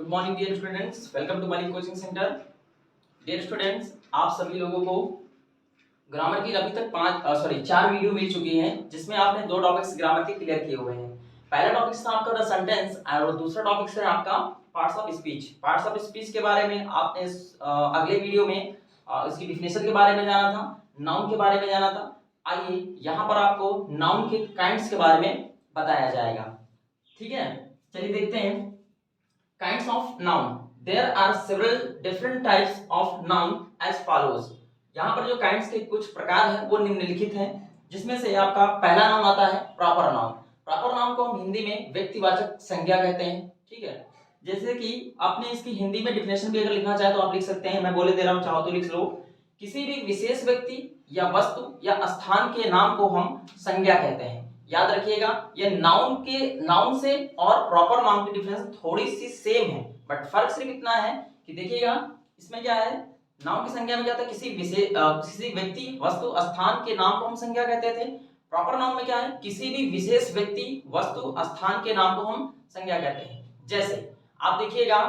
Good morning dear students, welcome to Malik coaching centre. Dear students, आप सभी लोगों को ग्रामर की अभी तक चार वीडियो मिल चुकी हैं, जिसमें आपने दो टॉपिक्स ग्रामर के क्लियर किए हुए हैं। पहला टॉपिक था आपका द सेंटेंस और दूसरा टॉपिक है आपका parts of speech. Parts of speech के बारे में आपने अगले वीडियो में इसकी डिफिनेशन के बारे में जाना था, नाउन के बारे में जाना था। आइए यहाँ पर आपको नाउन के काइंड्स के बारे में बताया जाएगा। ठीक है, चलिए देखते हैं। Kinds of noun. There are several different types of noun as follows. यहाँ पर जो kinds के कुछ प्रकार हैं वो निम्नलिखित हैं, जिसमें से आपका पहला नाउन आता है प्रॉपर नाउन। प्रॉपर नाउन को हम हिंदी में व्यक्तिवाचक संज्ञा कहते हैं। ठीक है, जैसे कि आपने इसकी हिंदी में डिफिनेशन भी अगर लिखना चाहे तो आप लिख सकते हैं, मैं बोले दे रहा हूँ, चाहो तो लिख लो। किसी भी विशेष व्यक्ति या वस्तु या स्थान के नाम को हम संज्ञा कहते हैं। याद रखिएगा, ये नाउन से और प्रॉपर नाउन की डिफरेंस थोड़ी सी सेम है, बट फर्क सिर्फ इतना है कि देखिएगा इसमें क्या है। नाउन की संज्ञा में क्या था, किसी व्यक्ति वस्तु स्थान के नाम को हम संज्ञा कहते थे। प्रॉपर नाउन में क्या है, किसी भी विशेष व्यक्ति वस्तु स्थान के नाम को हम संज्ञा कहते हैं। जैसे आप देखिएगा,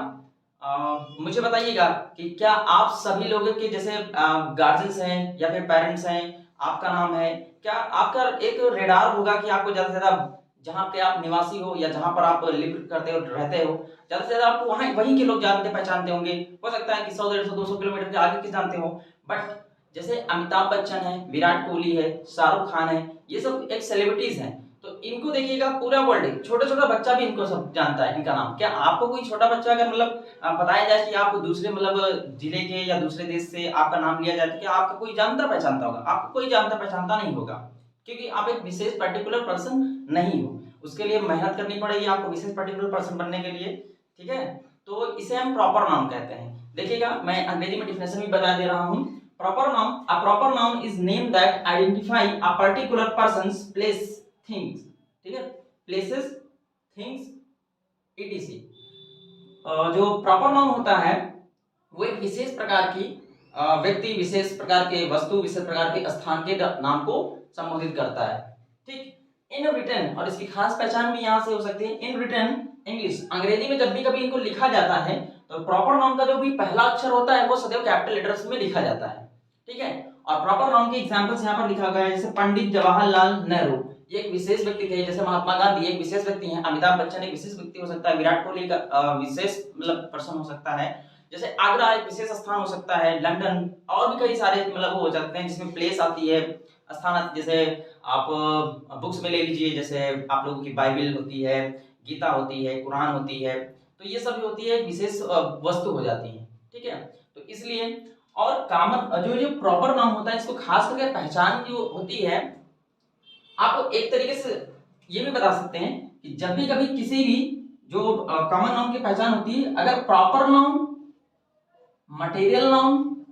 मुझे बताइएगा कि क्या आप सभी लोगों के जैसे गार्जियंस हैं या फिर पेरेंट्स हैं, आपका नाम है, क्या आपका एक रेडार होगा कि आपको ज्यादा से ज्यादा जहां पे आप निवासी हो या जहां पर आप लिव करते हो रहते हो, ज्यादा से ज्यादा आपको वहीं के लोग जानते पहचानते होंगे। हो सकता है कि 100 150 200 किलोमीटर के आगे के जानते हो, बट जैसे अमिताभ बच्चन है, विराट कोहली है, शाहरुख खान है, ये सब एक सेलिब्रिटीज हैं। तो इनको देखिएगा पूरा वर्ल्ड, छोटा छोटा बच्चा भी इनको सब जानता है, इनका नाम। क्या आपको कोई छोटा बच्चा अगर मतलब बताया जाए कि आप दूसरे मतलब जिले के या दूसरे देश से आपका नाम लिया जाए तो क्या आपका कोई जानता पहचानता होगा? आपको कोई जानता पहचानता नहीं होगा, क्योंकि आप एक विशेष पर्टिकुलर पर्सन नहीं हो। उसके लिए मेहनत करनी पड़ेगी आपको विशेष पर्टिकुलर पर्सन बनने के लिए। ठीक है, तो इसे हम प्रॉपर नाउन कहते हैं। देखिएगा, मैं अंग्रेजी में डिफिनेशन भी बता दे रहा हूं। Proper noun, a proper noun is name that identify a particular persons, place, things. ठीक है, प्लेसेस, थिंग्स, etc। जो प्रॉपर नाउन होता है वो एक विशेष प्रकार की व्यक्ति, विशेष प्रकार के वस्तु, विशेष प्रकार के स्थान के नाम को संबोधित करता है। ठीक, इन रिटन, और इसकी खास पहचान भी यहाँ से हो सकती है। इन रिटन इंग्लिश, अंग्रेजी में जब भी कभी इनको लिखा जाता है तो प्रॉपर नाउन का जो भी पहला अक्षर होता है वो सदैव कैपिटल लेटर्स में लिखा जाता है। ठीक है, और प्रॉपर नाउन के एग्जांपल्स यहाँ पर लिखा गया है, जैसे पंडित जवाहरलाल नेहरू, ये एक विशेष व्यक्ति थे। जैसे महात्मा गांधी एक विशेष व्यक्ति हैं, अमिताभ बच्चन एक विशेष व्यक्ति हो सकता है, विराट कोहली का विशेष मतलब पर्सन हो सकता है। जैसे आगरा एक विशेष स्थान हो सकता है, लंदन, और भी कई सारे मतलब हो जाते हैं जिसमें प्लेस आती है, स्थान। जैसे आप बुक्स में ले लीजिए, जैसे आप लोगों की बाइबल होती है, गीता होती है, कुरान होती है, तो ये सब होती है विशेष वस्तु हो जाती है। ठीक है, तो इसलिए और कॉमन जो प्रॉपर नाउन होता है, इसको खास करके पहचान जो होती है, आप एक तरीके से ये भी बता सकते हैं कि जब भी कभी किसी भी जो कॉमन नाउन की पहचान होती है, अगर प्रॉपर नाउन, मटेरियल नाउन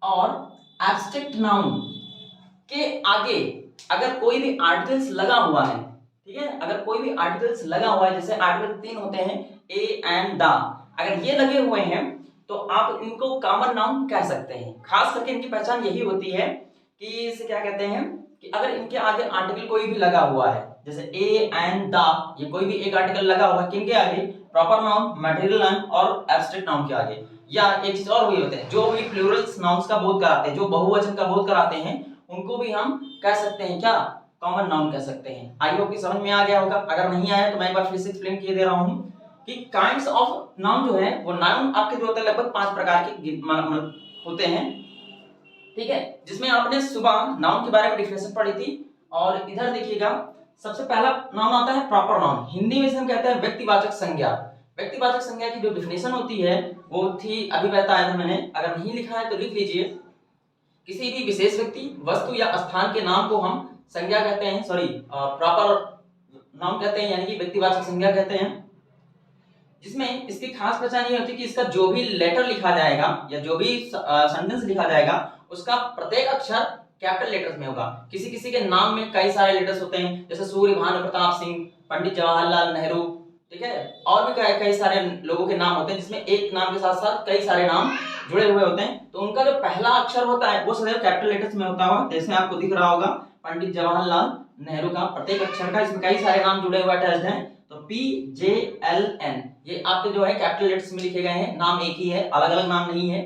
और एब्स्ट्रैक्ट नाउन के आगे अगर कोई भी आर्टिकल्स लगा हुआ है, ठीक है, अगर कोई भी आर्टिकल्स लगा हुआ है, जैसे आर्टिकल 3 होते हैं ए एंड द, अगर ये लगे हुए हैं तो आप इनको कॉमन नाउन कह सकते हैं। खास करके इनकी पहचान यही होती है कि इसे क्या कहते हैं कि अगर इनके आगे आर्टिकल कोई भी लगा हुआ है, जैसे ए एंड द, ये कोई भी एक आर्टिकल लगा हुआ है, किनके आगे? प्रॉपर नाउन, मटेरियल नाउन और एब्स्ट्रैक्ट नाउन के आगे। या एक चीज और भी होते हैं, जो भी प्लूरल्स नाउन्स का बोध कराते हैं, जो बहुवचन का बोध कराते हैं, उनको भी हम कह सकते हैं क्या? कॉमन नाउन कह सकते हैं। आई होप कि समझ में आ गया होगा। अगर नहीं आया तो मैं एक बार फिर से एक्सप्लेन किए दे रहा हूं कि काइंड्स ऑफ नाउन जो है वो नाउन आपके जो होते हैं लगभग 5 प्रकार के होते हैं। ठीक है, जिसमें आपने सुबह नाउन के बारे में डिफिनेशन पढ़ी थी, और इधर देखिएगा सबसे पहला नाउन आता है प्रॉपर नाउन। हिंदी में इसे हम कहते हैं व्यक्तिवाचक संज्ञा। व्यक्तिवाचक संज्ञा की जो डिफिनेशन होती है वो थी, अभी बताया था मैंने, अगर नहीं लिखा है तो लिख लीजिए। किसी भी विशेष व्यक्ति, वस्तु या स्थान के नाम को हम संज्ञा कहते हैं, प्रॉपर नाउन कहते हैं, यानी कि व्यक्तिवाचक संज्ञा कहते हैं। जिसमें इसकी खास पहचान ये होती है कि इसका जो भी लेटर लिखा जाएगा या जो भी सेंटेंस लिखा जाएगा, उसका प्रत्येक अक्षर कैपिटल लेटर्स में होगा। किसी किसी के नाम में कई सारे लेटर्स होते हैं, जैसे सूर्य भानु प्रताप सिंह, पंडित जवाहरलाल नेहरू, ठीक है, और भी कई सारे लोगों के नाम होते हैं, जिसमें एक नाम के साथ साथ कई सारे नाम जुड़े हुए होते हैं। तो उनका जो पहला अक्षर होता है वो सदैव कैपिटल लेटर्स में होता है, जैसे आपको दिख रहा होगा पंडित जवाहरलाल नेहरू का प्रत्येक अक्षर का इसमें कई सारे नाम जुड़े हुए अटैच्ड हैं। तो PJLN ये आपके जो है कैपिटल लेटर्स में लिखे गए हैं, नाम एक ही है, अलग अलग नाम नहीं है।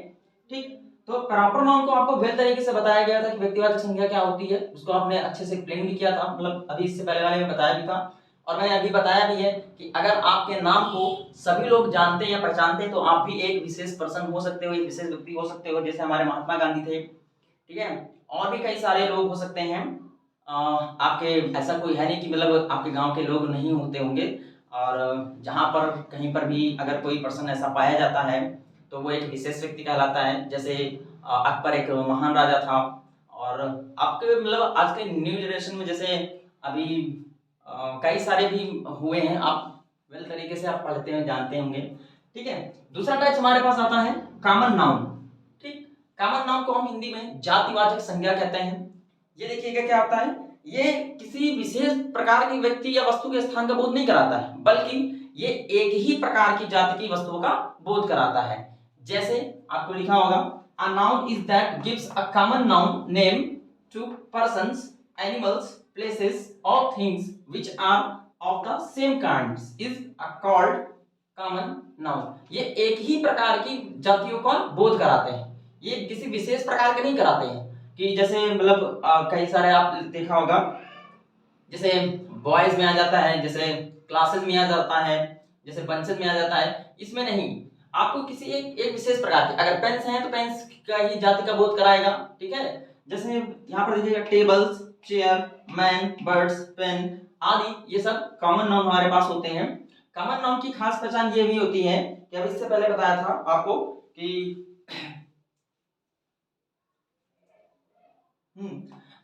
ठीक, तो प्रॉपर नाउन को आपको वेल तरीके से बताया गया था कि व्यक्तिवाचक संज्ञा क्या होती है, उसको आपने अच्छे से एक्सप्लेन भी किया था, मतलब अभी इससे पहले वाले में बताया भी था, और मैंने अभी बताया भी है कि अगर आपके नाम को सभी लोग जानते हैं या पहचानते हैं तो आप भी एक विशेष पर्सन हो सकते हो, एक विशेष व्यक्ति हो सकते हो, जैसे हमारे महात्मा गांधी थे। ठीक है, और भी कई सारे लोग हो सकते हैं। आपके ऐसा कोई है नहीं कि मतलब आपके गांव के लोग नहीं होते होंगे, और जहां पर कहीं पर भी अगर कोई पर्सन ऐसा पाया जाता है तो वो एक विशेष व्यक्ति कहलाता है। जैसे अकबर एक महान राजा था, और आपके मतलब आज के न्यू जनरेशन में जैसे अभी कई सारे भी हुए हैं, आप वेल तरीके से आप पढ़ते हैं जानते होंगे। ठीक है, दूसरा टाइप हमारे पास आता है कॉमन नाउन। ठीक, कॉमन नाउन को हम हिंदी में जातिवाचक संज्ञा कहते हैं। ये देखिएगा क्या आता है, ये किसी विशेष प्रकार की व्यक्ति या वस्तु के स्थान का बोध नहीं कराता है, बल्कि ये एक ही प्रकार की जाति की वस्तुओं का बोध कराता है। जैसे आपको लिखा होगा, a noun is that gives a common noun name to persons, animals, places और things which are of the same kind is called common noun. ये एक ही प्रकार की जातियों का बोध कराते हैं, ये किसी विशेष प्रकार के नहीं कराते हैं। कि जैसे मतलब कई सारे आप देखा होगा, जैसे बॉयज में आ जाता है, जैसे क्लासेस में आ जाता है, जैसे बंचेस में आ जाता है, इसमें नहीं, आपको किसी एक विशेष प्रकार के, अगर पेन्स हैं तो पेन्स का ही जाति का बोध कराएगा। ठीक है, जैसे यहाँ पर देखिएगा tables, chair, man, birds, pen आदि, ये सब कॉमन नाउन हमारे पास होते हैं। कॉमन नाउन की खास पहचान ये भी होती है कि अब इससे पहले बताया था आपको कि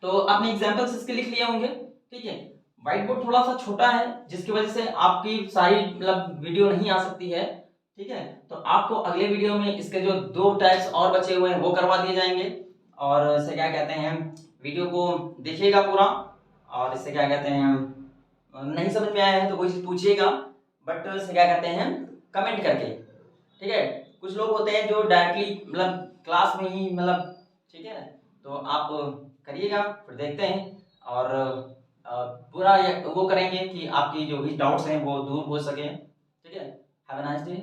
तो आपने एग्जांपल्स इसके लिख लिए होंगे। ठीक है, व्हाइट बोर्ड थोड़ा सा छोटा है जिसकी वजह से आपकी सारी मतलब वीडियो नहीं आ सकती है। ठीक है, तो आपको अगले वीडियो में इसके जो 2 टाइप्स और बचे हुए हैं वो करवा दिए जाएंगे, और इसे क्या कहते हैं, वीडियो को देखिएगा पूरा, और इससे क्या कहते हैं, नहीं समझ में आया है तो कोई चीज पूछिएगा, बट इसे क्या कहते हैं, कमेंट करके। ठीक है, कुछ लोग होते हैं जो डायरेक्टली मतलब क्लास में ही मतलब, ठीक है, तो आप करिएगा, फिर देखते हैं, और पूरा वो करेंगे कि आपकी जो भी डाउट्स हैं वो दूर हो सके। ठीक है, हैव अ नाइस डे।